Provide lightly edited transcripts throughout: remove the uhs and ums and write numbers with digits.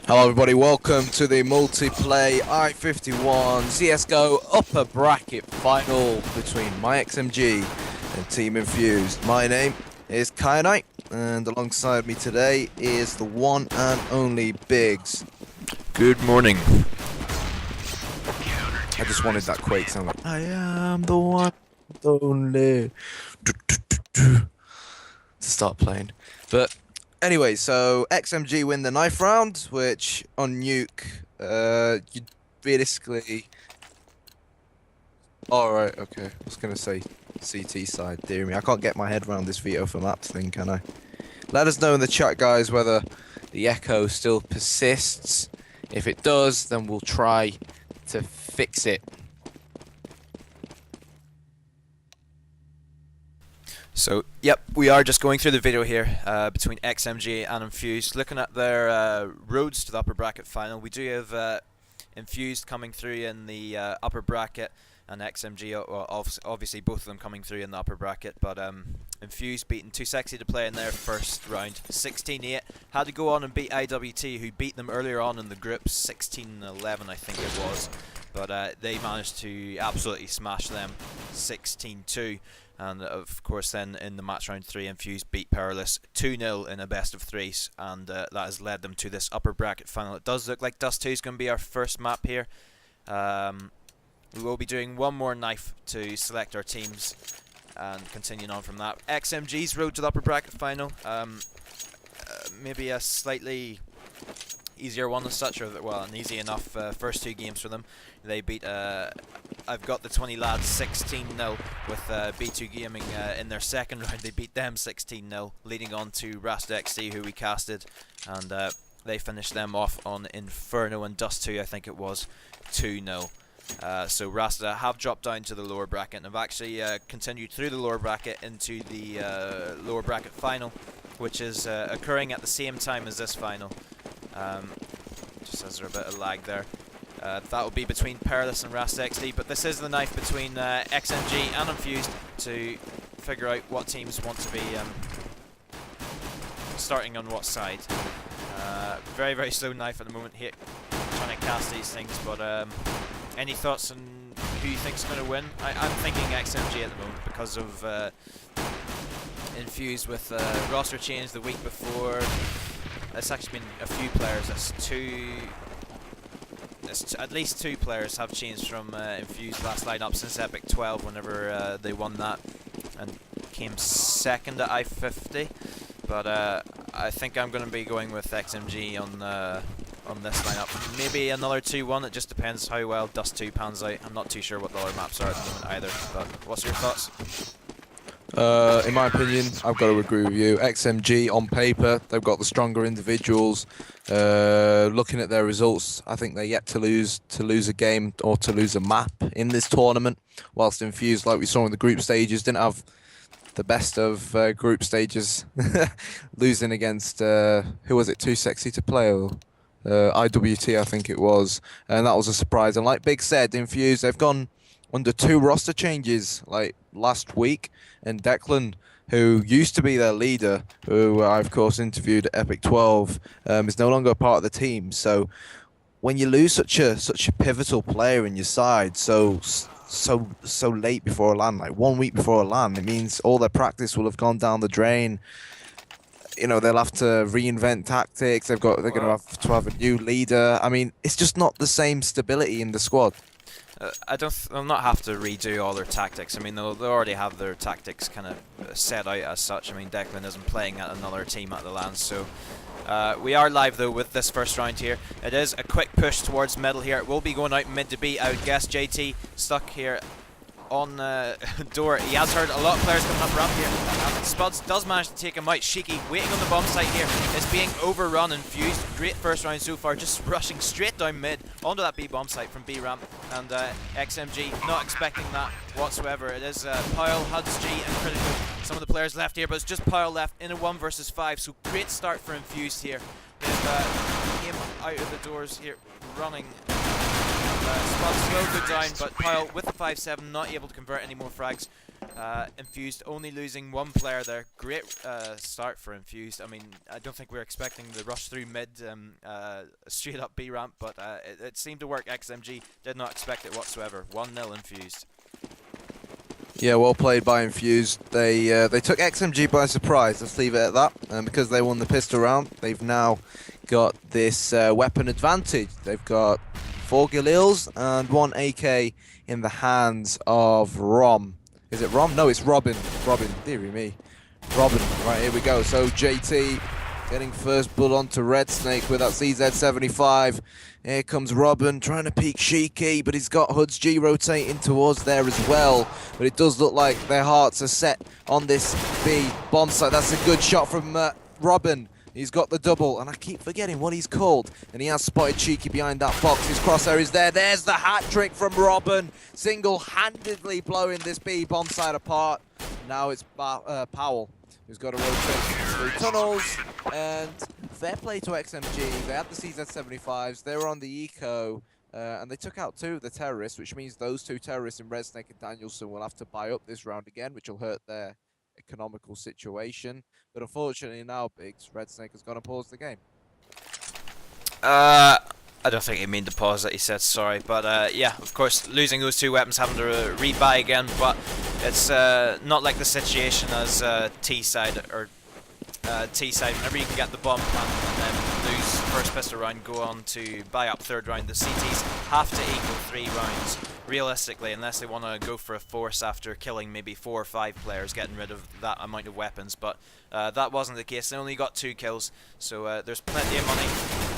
Hello everybody, welcome to the Multiplay I51 CSGO upper bracket final between my XMG and Team Infused. My name is Kyanite, and alongside me today is the one and only Biggs. Good morning. I just wanted that Quake sound like, I am the one and only to start playing. But anyway, so XMG win the knife round, which on Nuke, you realistically... Alright, okay, I was going to say CT side, dear me. I can't get my head around this veto for maps thing, can I? Let us know in the chat, guys, whether the echo still persists. If it does, then we'll try to fix it. So, yep, we are just going through the video here between XMG and Infused, looking at their roads to the upper bracket final. We do have Infused coming through in the upper bracket, and XMG, obviously both of them coming through in the upper bracket, but Infused beating Too Sexy to Play in their first round, 16-8. Had to go on and beat IWT, who beat them earlier on in the group, 16-11 I think it was, but they managed to absolutely smash them, 16-2. And of course then in the match round 3, Infused beat Perilous 2-0 in a best of threes, and that has led them to this upper bracket final. It does look like Dust 2 is going to be our first map here. We will be doing one more knife to select our teams and continuing on from that. XMG's road to the upper bracket final, maybe a slightly easier one as such, or well, an easy enough first two games for them. They beat I've got the 20 lads 16-0 with B2 Gaming in their second round. They beat them 16-0, leading on to Rasta XC, who we casted, and they finished them off on Inferno, and Dust 2 I think it was 2-0. So Rasta have dropped down to the lower bracket and have actually continued through the lower bracket into the lower bracket final, which is occurring at the same time as this final. Just as there's a bit of lag there. That will be between Perilous and Rasta XD, but this is the knife between XMG and Infused to figure out what teams want to be starting on what side. Very, very slow knife at the moment here, trying to cast these things, but any thoughts on who you think is going to win? I'm thinking XMG at the moment because of Infused with roster change the week before. It's actually been a few players. At least two players have changed from Infused last lineup since Epic 12, whenever they won that and came second at I-50. But I think I'm going to be going with XMG on this lineup. Maybe another 2-1. It just depends how well Dust 2 pans out. I'm not too sure what the other maps are at the moment either. But what's your thoughts? In my opinion, I've got to agree with you. XMG on paper, they've got the stronger individuals. Looking at their results, I think they're yet to lose a game or to lose a map in this tournament. Whilst Infused, like we saw in the group stages, didn't have the best of group stages, losing against who was it? Too Sexy to Play, or IWT, I think it was, and that was a surprise. And like Big said, Infused, they've gone under 2 roster changes like last week, and Declan, who used to be their leader, who I of course interviewed at Epic 12, is no longer a part of the team. So when you lose such a pivotal player in your side so late before a LAN, like 1 week before a LAN, it means all their practice will have gone down the drain. You know, they'll have to reinvent tactics. They're going to have a new leader. I mean, it's just not the same stability in the squad. They'll not have to redo all their tactics. I mean, they'll already have their tactics kind of set out as such. I mean, Declan isn't playing at another team at the LAN, so we are live though with this first round here. It is a quick push towards middle here. It will be going out mid to B. I would guess JT stuck here on door. He has heard a lot of players coming up ramp here. Spuds does manage to take him out. Shiki waiting on the bomb site here is being overrun. Infused, great first round so far, just rushing straight down mid onto that B bomb site from B ramp, and XMG not expecting that whatsoever. It is Pyle, Huds, G and Critical, some of the players left here, but it's just Pyle left in a 1 versus 5, so great start for Infused here. They've came out of the doors here running. Spot slow go down, but Pyle with the 5-7 not able to convert any more frags. Infused only losing one player there. Great start for Infused. I mean, I don't think we were expecting the rush through mid straight up B ramp, but it seemed to work. XMG did not expect it whatsoever. 1-0 Infused. Yeah, well played by Infused. They took XMG by surprise. Let's leave it at that. And because they won the pistol round, they've now got this weapon advantage. They've got 4 Galils and 1 AK in the hands of Rom. Is it Rom? No, it's Robin. Robin, dearie me. Robin, right, here we go. So JT getting first blood onto Red Snake with that CZ75. Here comes Robin trying to peek Shiki, but he's got Hud's G rotating towards there as well. But it does look like their hearts are set on this B bomb site. That's a good shot from Robin. He's got the double, and I keep forgetting what he's called. And he has spotted Cheeky behind that box. His crosshair is there. There's the hat trick from Robin. Single-handedly blowing this B bomb site apart. Now it's Powell who's got to rotate through tunnels. And fair play to XMG. They had the CZ75s. They were on the eco. And they took out 2 of the terrorists, which means those 2 terrorists in Red Snake and Danielson will have to buy up this round again, which will hurt their economical situation. But unfortunately now, Biggs, Red Snake has gone and paused the game. I don't think he meant to pause it, he said sorry, but yeah, of course, losing those 2 weapons, having to rebuy again, but it's not like the situation as T-side, or T-side, whenever you can get the bomb plant and then lose first pistol round, go on to buy up third round. The CTs have to equal 3 rounds, realistically, unless they want to go for a force after killing maybe 4 or 5 players, getting rid of that amount of weapons, but that wasn't the case. They only got 2 kills, so there's plenty of money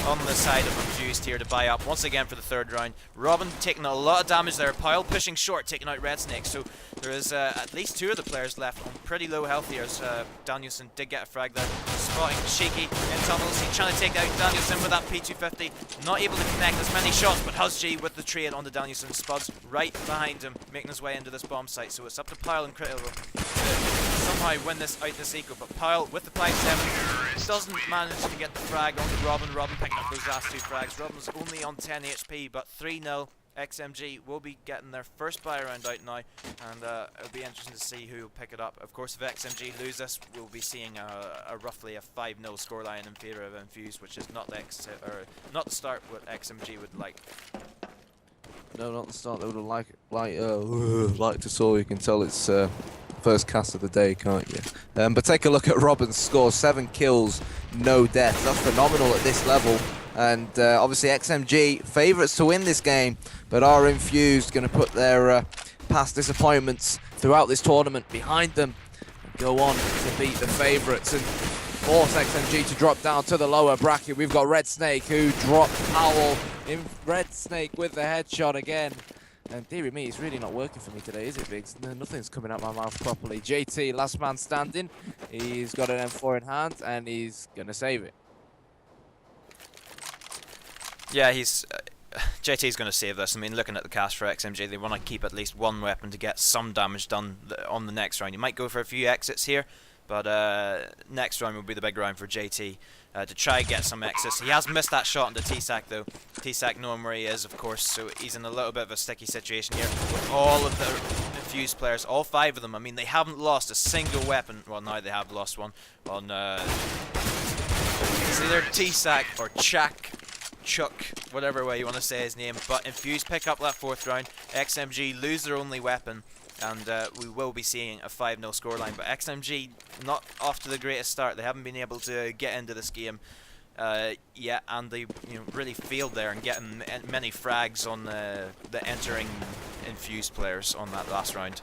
on the side of Infused here to buy up once again for the third round. Robin taking a lot of damage there. Pyle pushing short, taking out Red Snake. So there is at least 2 of the players left on pretty low health here, as Danielson did get a frag there. Spotting Shiki in tunnels. He's trying to take out Danielson with that P250. Not able to connect as many shots, but Huzg with the trade onto Danielson. Spuds right behind him, making his way into this bomb site. So it's up to Pyle and Critical to somehow win this out this eco. But Pyle with the 5-7 doesn't manage to get the frag onto Robin. Robin picking up those last 2 frags. Robin's only on 10 HP, but 3-0. XMG will be getting their first buy round out now, and it'll be interesting to see who will pick it up. Of course, if XMG lose this, we'll be seeing a roughly a 5-0 scoreline in favour of Infused, which is not the start what XMG would like. No, not the start. They would have liked to saw. You can tell it's first cast of the day, can't you? But take a look at Robin's score: 7 kills, no deaths. That's phenomenal at this level. And obviously XMG favourites to win this game, but are Infused going to put their past disappointments throughout this tournament behind them and go on to beat the favourites and force XMG to drop down to the lower bracket. We've got Red Snake who dropped Powell in. Red Snake with the headshot again. And dearie me, it's really not working for me today, is it, Biggs? No, nothing's coming out my mouth properly. JT, last man standing. He's got an M4 in hand and he's going to save it. Yeah, he's JT's going to save this. I mean, looking at the cast for XMG, they want to keep at least 1 weapon to get some damage done on the next round. You might go for a few exits here, but next round will be the big round for JT to try and get some exits. He has missed that shot into T-Sac though. T-Sac knowing where he is, of course, so he's in a little bit of a sticky situation here with all of the Infused players, all 5 of them. I mean, they haven't lost a single weapon. Well, now they have lost one on it's either T-Sac or Chuck, whatever way you want to say his name, but Infused pick up that 4th round. XMG lose their only weapon, and we will be seeing a 5-0 scoreline. But XMG not off to the greatest start. They haven't been able to get into this game yet, and they really failed there and getting many frags on the entering Infused players on that last round.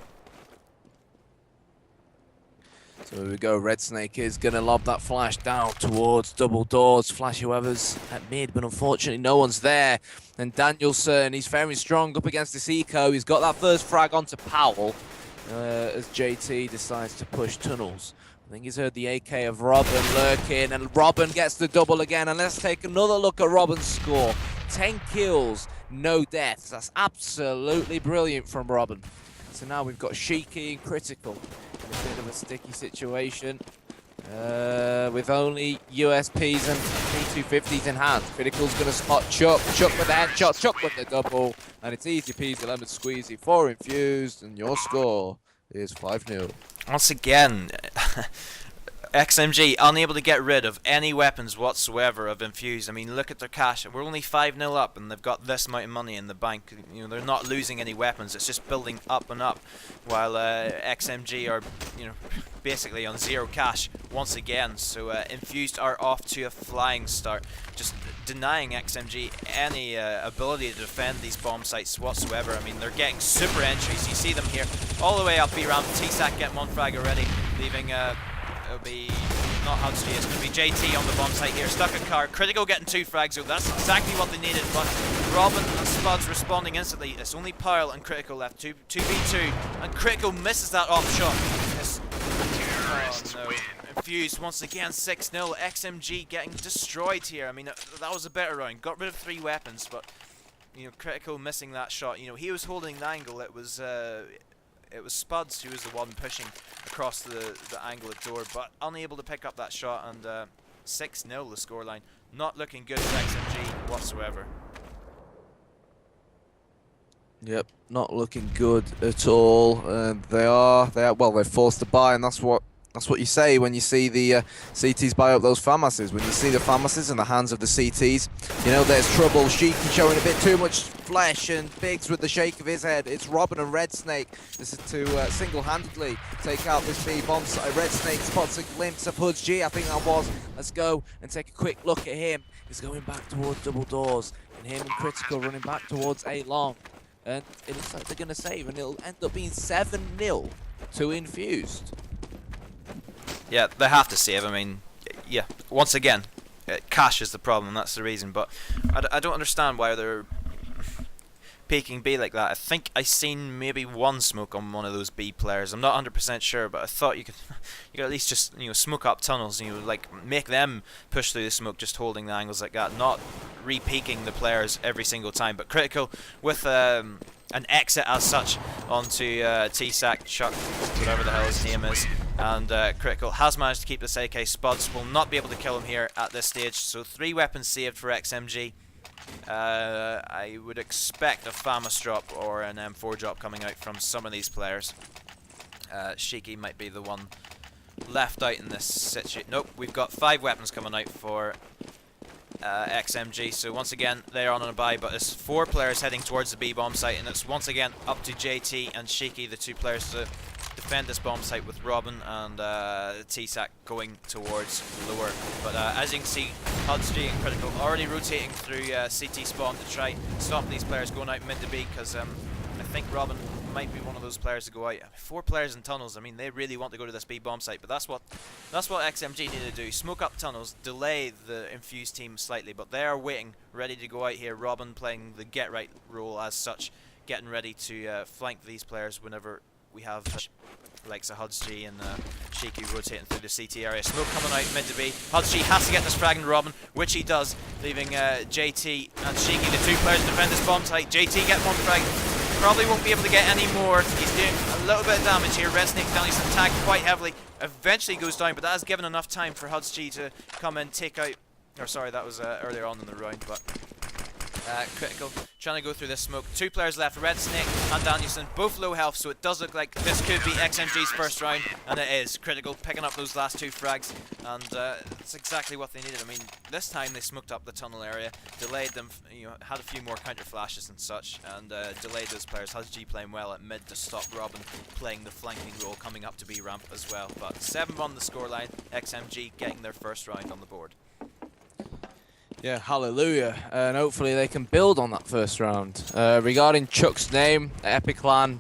So here we go, Red Snake is going to lob that flash down towards double doors. Flash whoever's at mid, but unfortunately no one's there. And Danielson, he's very strong up against this eco. He's got that first frag onto Powell as JT decides to push tunnels. I think he's heard the AK of Robin lurking, and Robin gets the double again. And let's take another look at Robin's score. 10 kills, no deaths. That's absolutely brilliant from Robin. So now we've got Shiki and Critical in a bit of a sticky situation with only USPs and P250s in hand. Critical's going to spot Chuck. Chuck with the headshot, Chuck with the double, and it's easy peasy lemon squeezy for Infused, and your score is 5-0. Once again, XMG unable to get rid of any weapons whatsoever of Infused. I mean, look at their cash. We're only 5-0 up, and they've got this amount of money in the bank. You know, they're not losing any weapons. It's just building up and up, while XMG are, you know, basically on zero cash once again. So Infused are off to a flying start, just denying XMG any ability to defend these bomb sites whatsoever. I mean, they're getting super entries. You see them here all the way up B ramp. T-Sac getting one frag already, leaving it'll be not Hudsky, it's going to be JT on the bomb site here. Stuck a car. Critical getting 2 frags, so that's exactly what they needed. But Robin and Spuds responding instantly. It's only Pyle and Critical left. 2v2. And Critical misses that off shot. Oh no. Infused once again 6-0. XMG getting destroyed here. I mean, that was a better round. Got rid of 3 weapons, but, you know, Critical missing that shot. You know, he was holding the angle. It was Spuds who was the one pushing across the angle of door, but unable to pick up that shot, and 6-0 the scoreline. Not looking good for XMG whatsoever. Yep, not looking good at all. They're forced to buy, and that's what you say when you see the CTs buy up those FAMASs. When you see the FAMASs in the hands of the CTs, you know there's trouble. Sheiky showing a bit too much flesh, and Biggs with the shake of his head. It's Robin and Red Snake. This is to single-handedly take out this B bomb site. Red Snake spots a glimpse of Hoods G, I think that was. Let's go and take a quick look at him. He's going back towards double doors, and him and Critical running back towards A long. And it looks like they're going to save, and it'll end up being 7-0 to Infused. Yeah, they have to save. I mean, yeah, once again, cash is the problem, that's the reason. But I don't understand why they're peeking B like that. I think I seen maybe one smoke on one of those B players. I'm not 100% sure, but I thought you could at least just, you know, smoke up tunnels, you know, like make them push through the smoke, just holding the angles like that, not re-peeking the players every single time. But Critical with an exit as such onto T-Sac, Chuck, whatever the hell his name is. And Critical has managed to keep this AK. Spuds will not be able to kill him here at this stage. So 3 weapons saved for XMG. I would expect a FAMAS drop or an M4 drop coming out from some of these players. Sheiky might be the one left out in this situation. Nope, we've got 5 weapons coming out for XMG. So once again, they're on a buy, but it's 4 players heading towards the B bomb site, and it's once again up to JT and Sheiky, the 2 players, to defend this bomb site, with Robin and T-Sac going towards lower. But as you can see, Hudsky and Critical already rotating through CT spawn to try stop these players going out mid to B, because I think Robin might be one of those players to go out. 4 players in tunnels. I mean, they really want to go to this B bomb site, but that's what XMG need to do. Smoke up tunnels, delay the Infused team slightly, but they are waiting, ready to go out here. Robin playing the get right role as such, getting ready to flank these players whenever we have likes of Hudsky and Sheiky rotating through the CT area. Smoke coming out mid to B. Hudsky has to get this frag into Robin, which he does, leaving JT and Sheiky, the 2 players, to defend this bomb site. JT get 1 frag. Probably won't be able to get any more. He's doing a little bit of damage here. Red Snake down. He's tagged quite heavily. Eventually goes down, but that has given enough time for Hudsky to come and take out. Or sorry, that was earlier on in the round, but Critical trying to go through this smoke. 2 players left, Red Snake and Danielson, both low health, so it does look like this could be XMG's first round, and it is. Critical picking up those last 2 frags, and that's exactly what they needed. I mean, this time they smoked up the tunnel area, delayed them, you know, had a few more counter flashes and such, and delayed those players. Hudsky playing well at mid to stop Robin playing the flanking role, coming up to B ramp as well. But 7-1 the scoreline, XMG getting their first round on the board. Yeah, hallelujah. And hopefully they can build on that first round. Regarding Chuck's name, Epic Clan,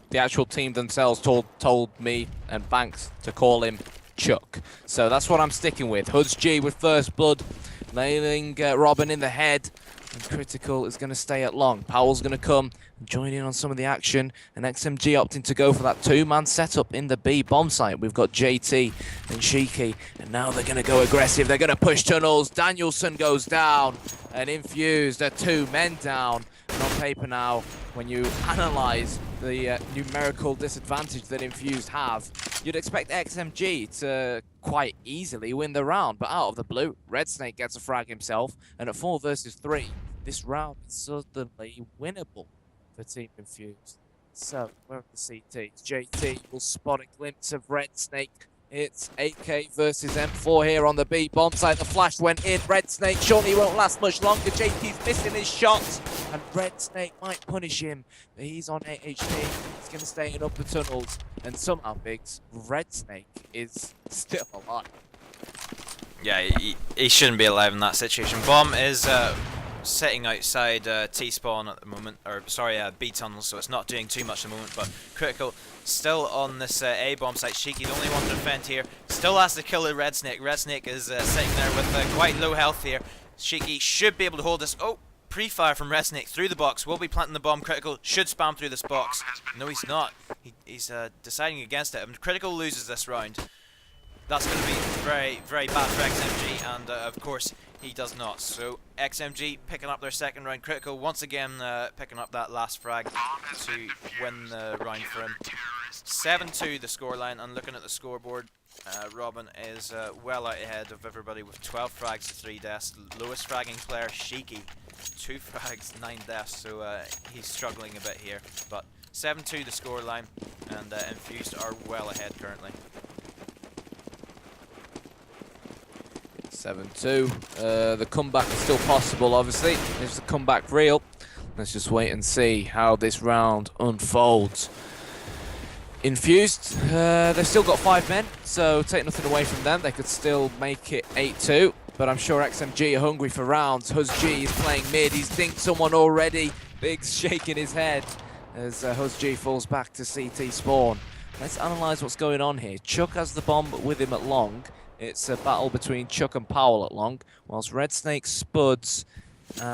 the actual team themselves told me and Banks to call him Chuck. So that's what I'm sticking with. Hudsky with first blood, nailing Robin in the head. And Critical is going to stay at long. Powell's going to come and join in on some of the action. And XMG opting to go for that 2-man setup in the B bomb site. We've got JT and Sheiky. And now they're going to go aggressive. They're going to push tunnels. Danielson goes down. And Infused are 2 men down. And on paper now, when you analyse the numerical disadvantage that Infused have, you'd expect XMG to quite easily win the round. But out of the blue, Red Snake gets a frag himself. And at 4 versus 3, this round is suddenly winnable for Team Infused. So, where are the CTs? JT will spot a glimpse of Red Snake. It's AK versus M4 here on the B bomb site. The flash went in. Red Snake surely won't last much longer. JT's missing his shots, and Red Snake might punish him. But he's on 8 HP. He's going to stay in upper tunnels, and somehow, Biggs, Red Snake is still alive. Yeah, he shouldn't be alive in that situation. Bomb is sitting outside T-spawn at the moment, or sorry, B tunnel, so it's not doing too much at the moment, but Critical still on this A bomb site. Sheiky, the only one to defend here, still has to kill the Red Snake. Red Snake is sitting there with quite low health here. Sheiky should be able to hold this. Oh, pre-fire from Red Snake through the box. Will be planting the bomb. Critical should spam through this box. No, he's not. He's deciding against it. And Critical loses this round. That's going to be very, very bad for XMG, and of course he does not. So XMG picking up their second round. Critical once again picking up that last frag to win the round for him. 7-2 the scoreline, and looking at the scoreboard, Robin is well out ahead of everybody with 12 frags to 3 deaths. Lowest fragging player, Sheiky, 2 frags, 9 deaths, so he's struggling a bit here. But 7-2 the scoreline, and Infused are well ahead currently. 7-2. The comeback is still possible, obviously. Is the comeback real? Let's just wait and see how this round unfolds. Infused, they've still got 5 men, so take nothing away from them. They could still make it 8-2, but I'm sure XMG are hungry for rounds. HuzG is playing mid. He's dinked someone already. Big's shaking his head as HuzG falls back to CT spawn. Let's analyse what's going on here. Chuck has the bomb with him at long. It's a battle between Chuck and Powell at long, whilst Red Snake, Spuds, and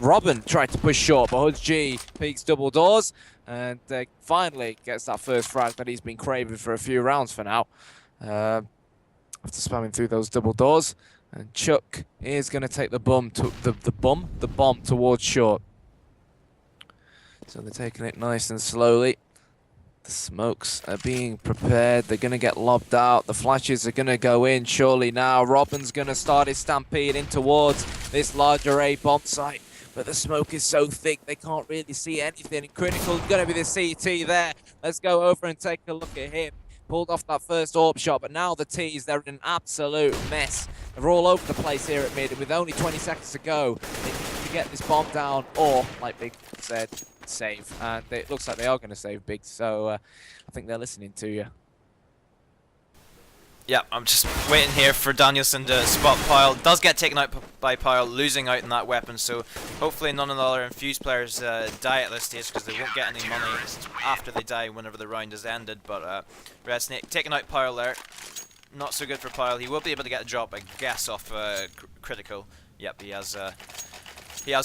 Robin tried to push short, but HuzG peeks double doors, and finally gets that first frag that he's been craving for a few rounds for now. After spamming through those double doors, and Chuck is going to take the bomb towards short. So they're taking it nice and slowly. The smokes are being prepared. They're going to get lobbed out. The flashes are going to go in surely now. Robin's going to start his stampede in towards this larger A bomb site. But the smoke is so thick, they can't really see anything. And Critical is going to be the CT there. Let's go over and take a look at him. Pulled off that first AWP shot, but now the T's, they're in an absolute mess. They're all over the place here at mid, and with only 20 seconds to go, they need to get this bomb down, or, like Big said, save. And it looks like they are going to save Big, so I think they're listening to you. Yeah, I'm just waiting here for Danielson to spot Pyle. Does get taken out by Pyle, losing out in that weapon, so hopefully none of the other Infused players die at this stage, because they won't get any money after they die whenever the round is ended. But Red Snake taking out Pyle there. Not so good for Pyle. He will be able to get a drop, I guess, off Critical. Yep, he has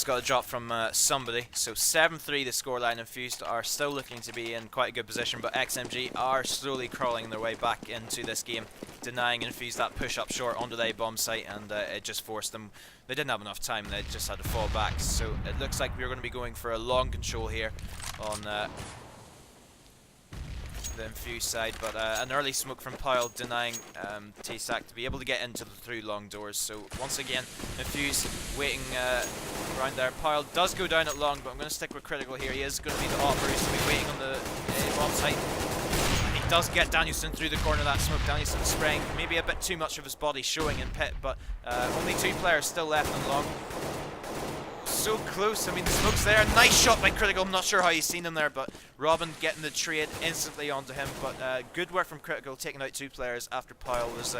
got a drop from somebody. So 7-3 the scoreline. Infused are still looking to be in quite a good position, but XMG are slowly crawling their way back into this game, denying Infused that push up short onto the bomb site, and it just forced them. They didn't have enough time, they just had to fall back. So it looks like we're going to be going for a long control here on the Infused side, but an early smoke from Pyle denying T-Sac to be able to get into the through long doors. So once again, Infused waiting around there. Pyle does go down at long, but I'm going to stick with Critical here. He is going to be the operator, he's going to be waiting on the bomb site. He does get Danielson through the corner of that smoke. Danielson spraying maybe a bit too much of his body showing in pit, but only 2 players still left on long. So close. I mean, the smoke's there. Nice shot by Critical. I'm not sure how he's seen him there, but Robin getting the trade instantly onto him. But good work from Critical, taking out 2 players after Pyle was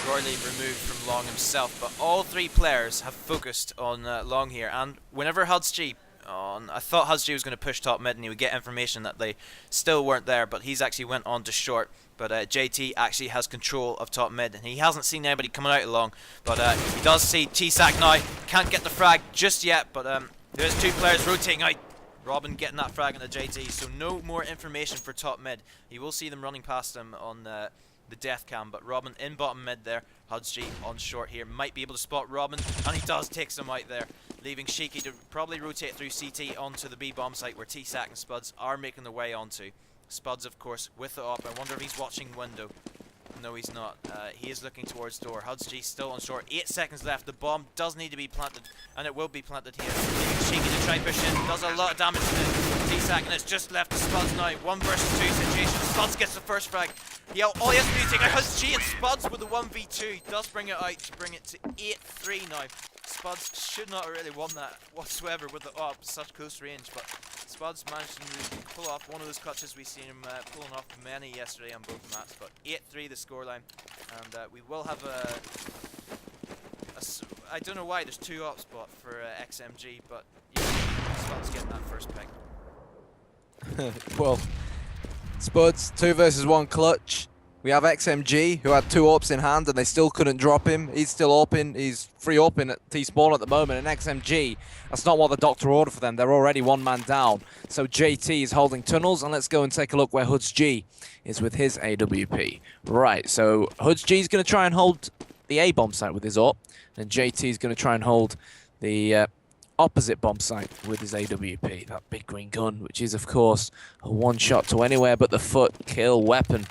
royally removed from long himself. But all 3 players have focused on long here, and whenever HuzG I thought HuzG was going to push top mid and he would get information that they still weren't there, but he's actually went on to short. But JT actually has control of top mid, and he hasn't seen anybody coming out along. But he does see T-Sac now. Can't get the frag just yet, but there's 2 players rotating out. Robin getting that frag on the JT, so no more information for top mid. You will see them running past him on the death cam, but Robin in bottom mid there. HuzG on short here, might be able to spot Robin, and he does take some out there, leaving Sheiky to probably rotate through CT onto the B bomb site where T-Sac and Spuds are making their way onto. Spuds, of course, with the op. I wonder if he's watching window. No, he's not. He is looking towards door. HudsG still on short. 8 seconds left. The bomb does need to be planted, and it will be planted here. Cheeky to try push in. Does a lot of damage to the T-Sack, and it's just left to Spuds now. 1 versus 2 situation. Spuds gets the first frag. All he has to do is take out HudsG, and Spuds with the 1v2 does bring it out to bring it to 8-3 now. Spuds should not have really won that whatsoever with the op, such close range, but Spuds managed to pull off one of those clutches we've seen him pulling off many yesterday on both maps. But 8-3 the scoreline, and we will have I don't know why there's 2 op spot for XMG, but yeah, Spuds getting that first pick. Well, Spuds 2 versus 1 clutch. We have XMG, who had 2 AWPs in hand, and they still couldn't drop him. He's still AWPing. He's free AWPing at T-spawn at the moment. And XMG, that's not what the doctor ordered for them. They're already 1 man down. So JT is holding tunnels, and let's go and take a look where HudsG is with his AWP. Right, so HudsG is going to try and hold the A bomb site with his AWP, and JT is going to try and hold the opposite bomb site with his AWP. That big green gun, which is, of course, a one-shot to anywhere but the foot kill weapon.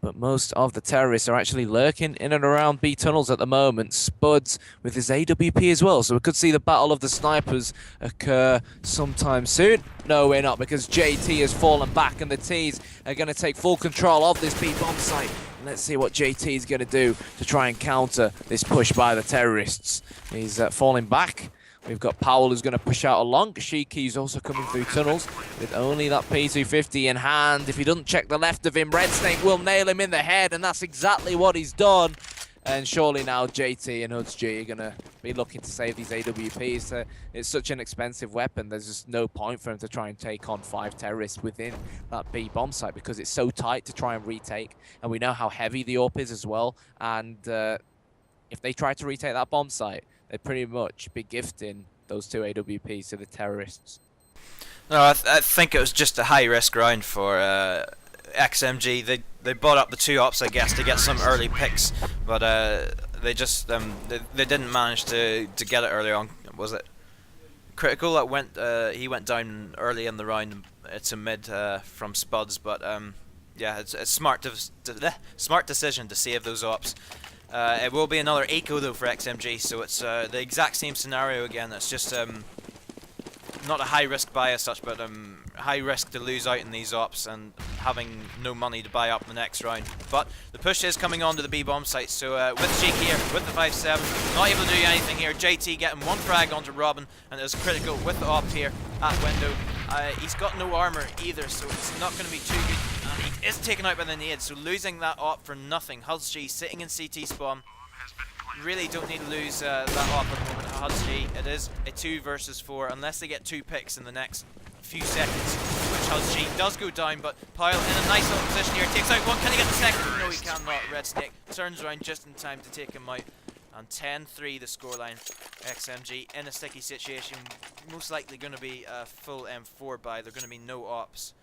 But most of the terrorists are actually lurking in and around B tunnels at the moment. Spuds with his AWP as well. So we could see the battle of the snipers occur sometime soon. No, we're not, because JT has fallen back and the T's are going to take full control of this B bomb site. And let's see what JT is going to do to try and counter this push by the terrorists. He's falling back. We've got Powell who's going to push out along. Shiki's also coming through tunnels with only that P250 in hand. If he doesn't check the left of him, Red Snake will nail him in the head, and that's exactly what he's done. And surely now JT and HudsG are going to be looking to save these AWPs. It's such an expensive weapon. There's just no point for him to try and take on 5 terrorists within that B bomb site because it's so tight to try and retake. And we know how heavy the AWP is as well. And if they try to retake that bomb site, they'd pretty much be gifting those 2 AWPs to the terrorists. No, I think it was just a high-risk round for XMG. They bought up the 2 ops, I guess, to get some early picks, but they just they didn't manage to get it early on. Was it Critical that went? He went down early in the round. It's a mid from Spuds, but yeah, it's a smart decision to save those ops. It will be another eco though for XMG, so it's the exact same scenario again. It's just not a high risk buy as such, but high risk to lose out in these ops and having no money to buy up the next round. But the push is coming on to the B bomb site, so with Jake here, with the 5-7, not able to do anything here. JT getting 1 frag onto Robin, and it was Critical with the op here at window. He's got no armor either, so it's not going to be too good. And he is taken out by the nade, so losing that op for nothing. HudsG sitting in CT spawn. Really don't need to lose that op at the moment at HudsG. It is a 2 versus 4, unless they get 2 picks in the next few seconds, which HudsG does go down, but Pyle in a nice little position here, takes out 1, can he get the second? No, he cannot. Red Snake turns around just in time to take him out, and 10-3 the scoreline. XMG in a sticky situation, most likely going to be a full M4 buy. There are going to be no ops.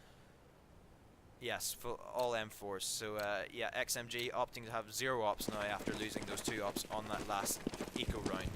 Yes, all M4s. So yeah, XMG opting to have 0 ops now after losing those 2 ops on that last eco round.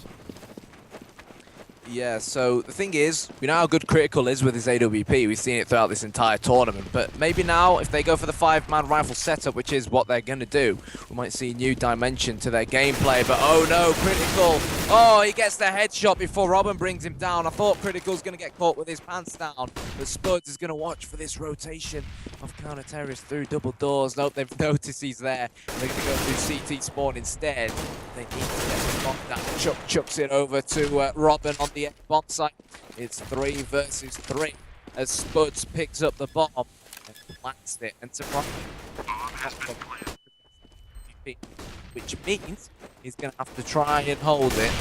Yeah, so the thing is, we know how good Critical is with his AWP. We've seen it throughout this entire tournament. But maybe now, if they go for the 5-man rifle setup, which is what they're going to do, we might see a new dimension to their gameplay. But oh no, Critical. Oh, he gets the headshot before Robin brings him down. I thought Critical's going to get caught with his pants down. But Spuds is going to watch for this rotation of counter-terrorists through double doors. Nope, they've noticed he's there. They're going to go through CT spawn instead. They need to get the bomb down. Chuck chucks it over to Robin on the bomb site. It's 3 versus 3 as Spuds picks up the bomb and plants it into Robin. Which means he's going to have to try and hold it.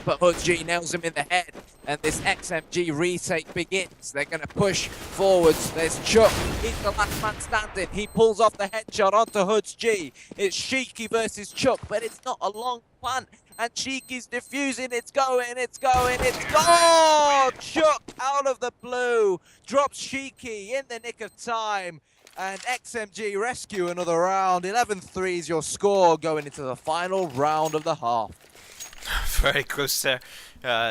But HudsG nails him in the head, and this XMG retake begins. They're going to push forwards. There's Chuck. He's the last man standing. He pulls off the headshot onto HudsG. It's Shiki versus Chuck, but it's not a long plant. And Shiki's defusing. It's going, it's going, it's gone! Chuck out of the blue drops Shiki in the nick of time. And XMG rescue another round. 11-3 is your score going into the final round of the half. very close there.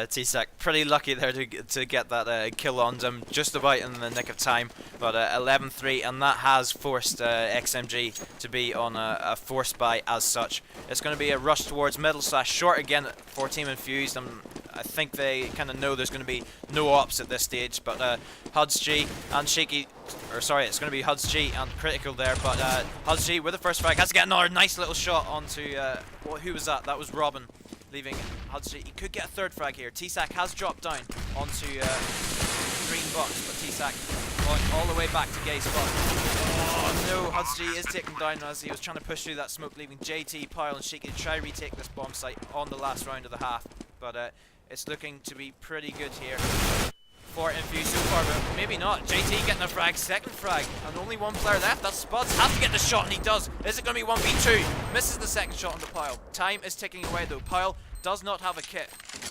T-Sac pretty lucky there to get that kill on them just about in the nick of time. But 11-3, and that has forced XMG to be on a forced buy as such. It's going to be a rush towards middle / short again for Team Infused. I think they kind of know there's going to be no ops at this stage, but HudsG and Shaky, or sorry, it's going to be HudsG and Critical there, but HudsG with the first frag has to get another nice little shot onto, who was that? That was Robin, leaving HudsG. He could get a third frag here. T-Sac has dropped down onto green box, but T-Sac going all the way back to gay spot. Oh no, HudsG is taken down as he was trying to push through that smoke, leaving JT, Pyle and Shaky to try retake this bomb site on the last round of the half, but it's looking to be pretty good here for Infused so far, but maybe not. JT getting a frag, second frag, and only one player left. That's Spuds. Has to get the shot, and he does. Is it going to be 1v2? Misses the second shot on the Pyle. Time is ticking away though. Pyle does not have a kit,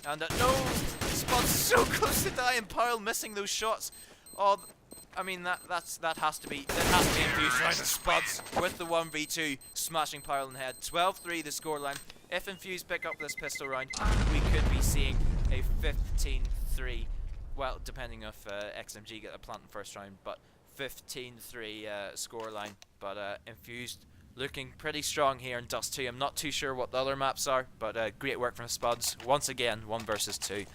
and no, Spuds so close to dying. Pyle missing those shots. Oh, I mean that has to be Infused right. Spuds with the 1v2, smashing Pyle in the head. 12-3 the scoreline. If Infused pick up this pistol round, we could be seeing a 15-3. Well, depending if XMG get a plant in first round, but 15-3 scoreline. But Infused looking pretty strong here in Dust 2. I'm not too sure what the other maps are, but great work from Spuds. Once again, 1 versus 2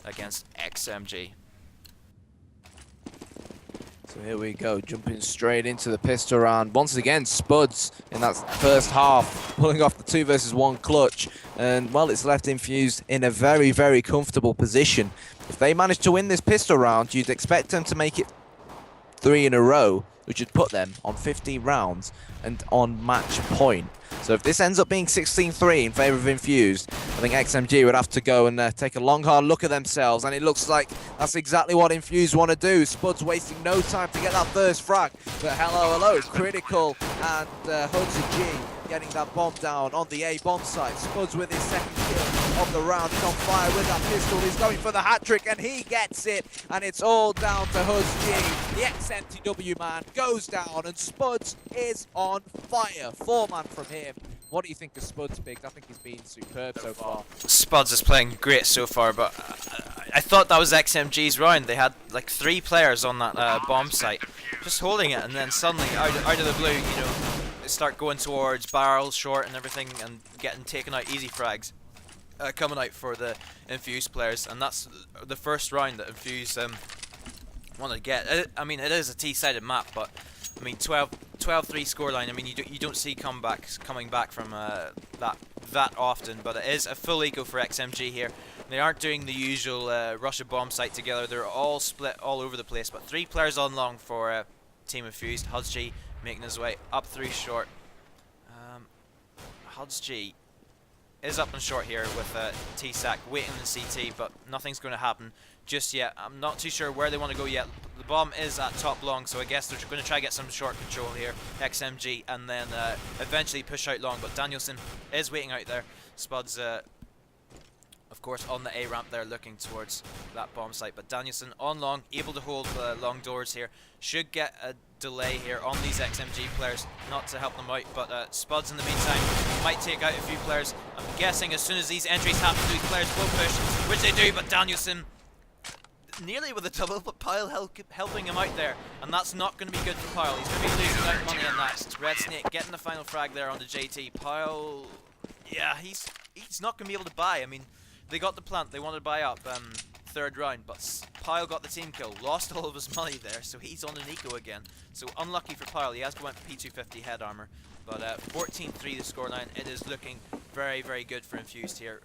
against XMG. So here we go, jumping straight into the pistol round. Once again, Spuds in that first half, pulling off the 2 versus 1 clutch. And, well, it's left Infused in a very, very comfortable position. If they manage to win this pistol round, you'd expect them to make it 3 in a row, which would put them on 15 rounds and on match point. So if this ends up being 16-3 in favour of Infused, I think XMG would have to go and take a long, hard look at themselves, and it looks like that's exactly what Infused want to do. Spuds wasting no time to get that first frag, but hello, Critical and HudsG getting that bomb down on the A bomb site. Spuds with his second kill of the round. He's on fire with that pistol. He's going for the hat-trick, and he gets it, and it's all down to HudsG. The XMTW man goes down, and Spuds is on fire. 4-man from him. What do you think of Spuds, Biggs? I think he's been superb so far. Spuds is playing great so far, but I thought that was XMG's round. They had like 3 players on that bomb site, just holding it, and then suddenly, out of the blue, you know, they start going towards barrels, short, and everything, and getting taken out easy frags. Coming out for the Infused players, and that's the first round that Infused want to get. I mean, it is a T-sided map, but I mean, 12-3 scoreline. I mean, you don't see comebacks coming back from that often, but it is a full eco for XMG here. They aren't doing the usual rush a bomb site together. They're all split all over the place, but 3 players on long for Team Infused. HudsG making his way up through short. HudsG is up and short here with T-Sac waiting in CT, but nothing's going to happen just yet. I'm not too sure where they want to go yet. The bomb is at top long, so I guess they're going to try to get some short control here, XMG, and then eventually push out long, but Danielson is waiting out there. Spuds, of course, on the A ramp there looking towards that bomb site, but Danielson on long, able to hold long doors here. Should get a delay here on these XMG players, not to help them out, but Spuds in the meantime might take out a few players. I'm guessing as soon as these entries happen, these players will push, which they do, but Danielson nearly with a double, but Pyle helping him out there, and that's not going to be good for Pyle. He's going to be losing out money on that. Red Snake getting the final frag there on the JT. Pyle, yeah, he's not going to be able to buy. I mean, they got the plant, they wanted to buy up third round, but Pyle got the team kill, lost all of his money there, so he's on an eco again. So unlucky for Pyle. He has to went for P250 head armor, but 14-3 the scoreline. It is looking very, very good for Infused here.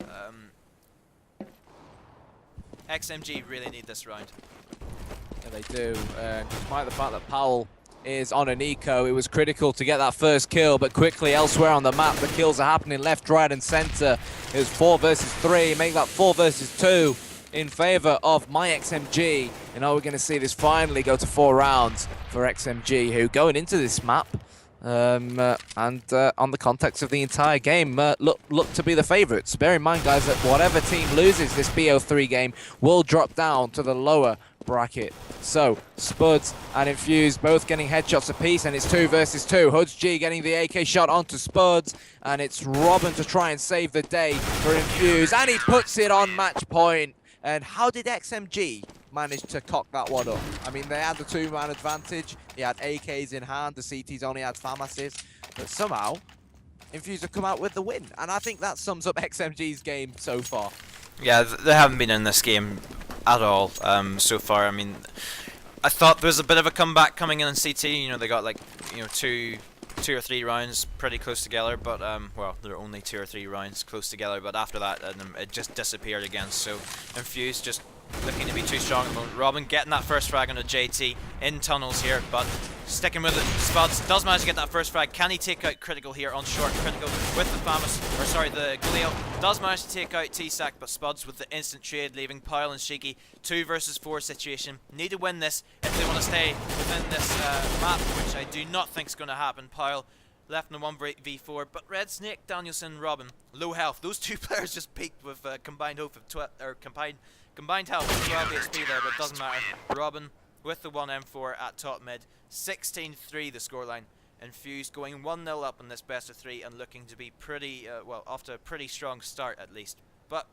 XMG really need this round. Yeah, they do. Despite the fact that Powell is on an eco, it was critical to get that first kill, but quickly elsewhere on the map, the kills are happening left, right, and center. It was 4 versus 3, make that 4 versus 2 in favor of my XMG. And now we're going to see this finally go to 4 rounds for XMG, who going into this map and on the context of the entire game, look to be the favourites. Bear in mind, guys, that whatever team loses this BO3 game will drop down to the lower bracket. So, Spuds and Infused both getting headshots apiece, and it's 2 versus 2. Hoods G getting the AK shot onto Spuds, and it's Robin to try and save the day for Infused, and he puts it on match point. And how did XMG manage to cock that one up? I mean, they had the 2-man advantage. He had AKs in hand. The CTs only had FAMASs. But somehow, Infused have come out with the win. And I think that sums up XMG's game so far. Yeah, they haven't been in this game at all so far. I mean, I thought there was a bit of a comeback coming in CT. You know, they got like, you know, two or three rounds pretty close together, but well, there are only 2 or 3 rounds close together, but after that it just disappeared again. So Infused just looking to be too strong at the moment. Robin getting that first frag on a JT in tunnels here, but sticking with it. Spuds does manage to get that first frag. Can he take out Critical here on short? Critical with the FAMAS, or sorry, the Galil does manage to take out T-Sac, but Spuds with the instant trade, leaving Pyle and Shiki 2 versus 4 situation. Need to win this if they want to stay within this map, which I do not think is going to happen. Pyle left in a 1v4, but Red Snake, Danielson, Robin, low health. Those 2 players just peaked with combined health of combined health of 12 HP there, but it doesn't matter. Robin with the 1M4 at top mid. 16-3 the scoreline. Infused going 1-0 up in this best of 3 and looking to be pretty, well, off to a pretty strong start at least. But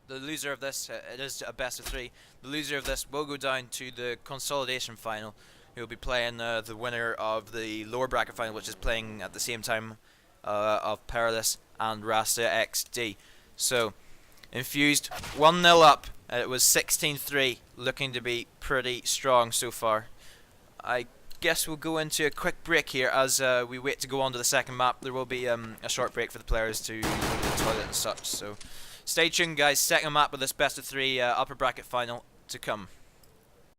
the loser of this, it is a best of 3, the loser of this will go down to the consolidation final. He'll be playing the winner of the lower bracket final, which is playing at the same time of Perilous and Rasta XD. So, Infused 1-0 up. It was 16-3, looking to be pretty strong so far. I guess we'll go into a quick break here as we wait to go on to the second map. There will be a short break for the players to go to the toilet and such. So, stay tuned, guys. Second map of this best of 3 upper bracket final to come.